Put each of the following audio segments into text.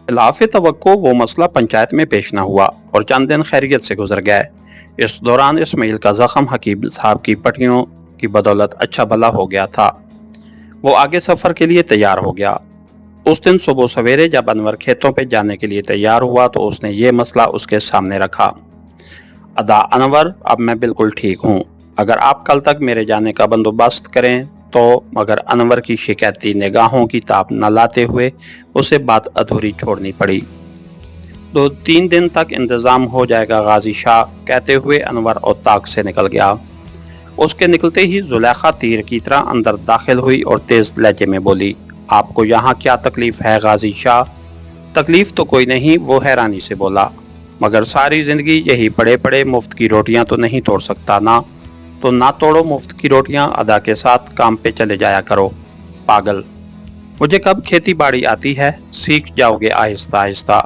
खिलाफ तवक्को वो मसला पंचायत में पेश न हुआ और चंद दिन खैरियत से गुजर गए। इस दौरान इस्माइल का जख्म हकीम साहब की पट्टियों की बदौलत अच्छा भला हो गया था। वो आगे सफ़र के लिए तैयार हो गया। उस दिन सुबह सवेरे जब अनवर खेतों पे जाने के लिए तैयार हुआ तो उसने ये मसला उसके सामने रखा। अदा अनवर, अब मैं बिल्कुल ठीक हूँ, अगर आप कल तक मेरे जाने का बंदोबस्त करें तो। मगर अनवर की शिकायती निगाहों की ताब न लाते हुए उसे बात अधूरी छोड़नी पड़ी। 2-3 दिन तक इंतज़ाम हो जाएगा गाजी शाह, कहते हुए अनवर और ताक से निकल गया। उसके निकलते ही जुलेखा तीर की तरह अंदर दाखिल हुई और तेज लहजे में बोली, आपको यहाँ क्या तकलीफ है गाजी शाह? तकलीफ तो कोई नहीं, वो हैरानी से बोला, मगर सारी जिंदगी यही पड़े पड़े मुफ्त की रोटियां तो नहीं तोड़ सकता ना। तो ना तोड़ो मुफ्त की रोटियां, अदा के साथ काम पे चले जाया करो। पागल, मुझे कब खेती बाड़ी आती है, सीख जाओगे आहिस्ता आहिस्ता।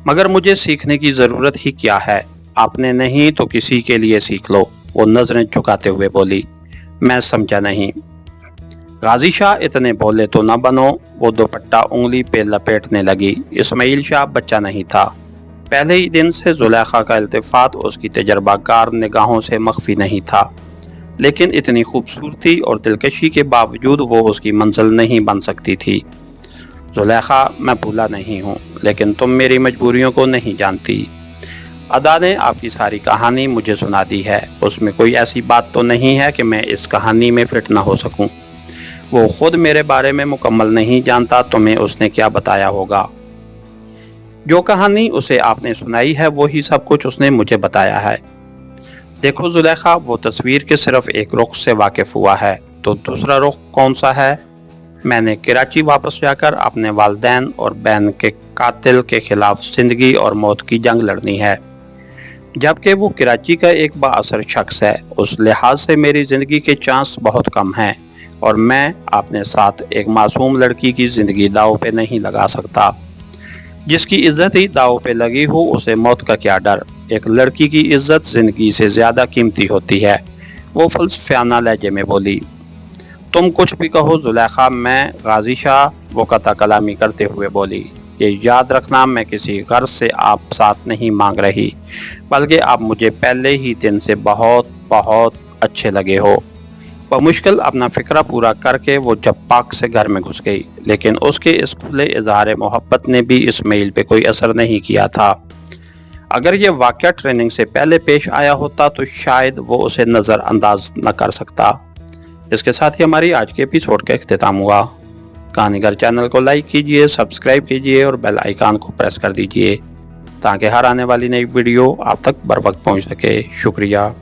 मगर मुझे सीखने की ज़रूरत ही क्या है, आपने नहीं तो किसी के लिए सीख लो, वो नजरें झुकाते हुए बोली। मैं समझा नहीं। गाजी शाह, इतने भोले तो न बनो, वो दुपट्टा उंगली पे लपेटने लगी। इस्माइल शाह बच्चा नहीं था। पहले ही दिन से जुलेखा का इल्तिफात उसकी तजर्बाकार निगाहों से मख्फी नहीं था, लेकिन इतनी खूबसूरती और दिलकशी के बावजूद वो उसकी मंजिल नहीं बन सकती थी। जुलेखा, मैं भूला नहीं हूँ, लेकिन तुम मेरी मजबूरियों को नहीं जानती। अदा ने आपकी सारी कहानी मुझे सुना दी है, उसमें कोई ऐसी बात तो नहीं है कि मैं इस कहानी में फिट न हो सकूं। वो खुद मेरे बारे में मुकम्मल नहीं जानता, तुम्हें उसने क्या बताया होगा? जो कहानी उसे आपने सुनाई है वही सब कुछ उसने मुझे बताया है। देखो जुलेखा, वो तस्वीर के सिर्फ एक रुख से वाकिफ हुआ है, तो दूसरा रुख कौन सा है? मैंने कराची वापस जाकर अपने वालिदैन और बहन के कातिल के खिलाफ जिंदगी और मौत की जंग लड़नी है, जबकि वो कराची का एक बाअसर शख्स है। उस लिहाज से मेरी ज़िंदगी के चांस बहुत कम हैं और मैं अपने साथ एक मासूम लड़की की ज़िंदगी दाव पे नहीं लगा सकता। जिसकी इज्जत ही दाव पे लगी हो उसे मौत का क्या डर। एक लड़की की इज्जत ज़िंदगी से ज़्यादा कीमती होती है, वो फलसफियाना लहजे में बोली। तुम कुछ भी कहो जुलेखा, मैं गाजी शाह, वो कता कलामी करते हुए बोली। ये याद रखना, मैं किसी गर्ज से आप साथ नहीं मांग रही, बल्कि आप मुझे पहले ही दिन से बहुत बहुत अच्छे लगे हो। बमुश्किल अपना फ़िक्रा पूरा करके वो जब्बाक से घर में घुस गई, लेकिन उसके इस खुले इजहार मोहब्बत ने भी इस्माइल पे कोई असर नहीं किया था। अगर ये वाक़या ट्रेनिंग से पहले पेश आया होता तो शायद वो उसे नज़रअंदाज न कर सकता। इसके साथ ही हमारी आज के एपिसोड का इख्तिताम हुआ। कहानीगर चैनल को लाइक कीजिए, सब्सक्राइब कीजिए और बेल आइकन को प्रेस कर दीजिए ताकि हर आने वाली नई वीडियो आप तक बर वक्त पहुँच सके। शुक्रिया।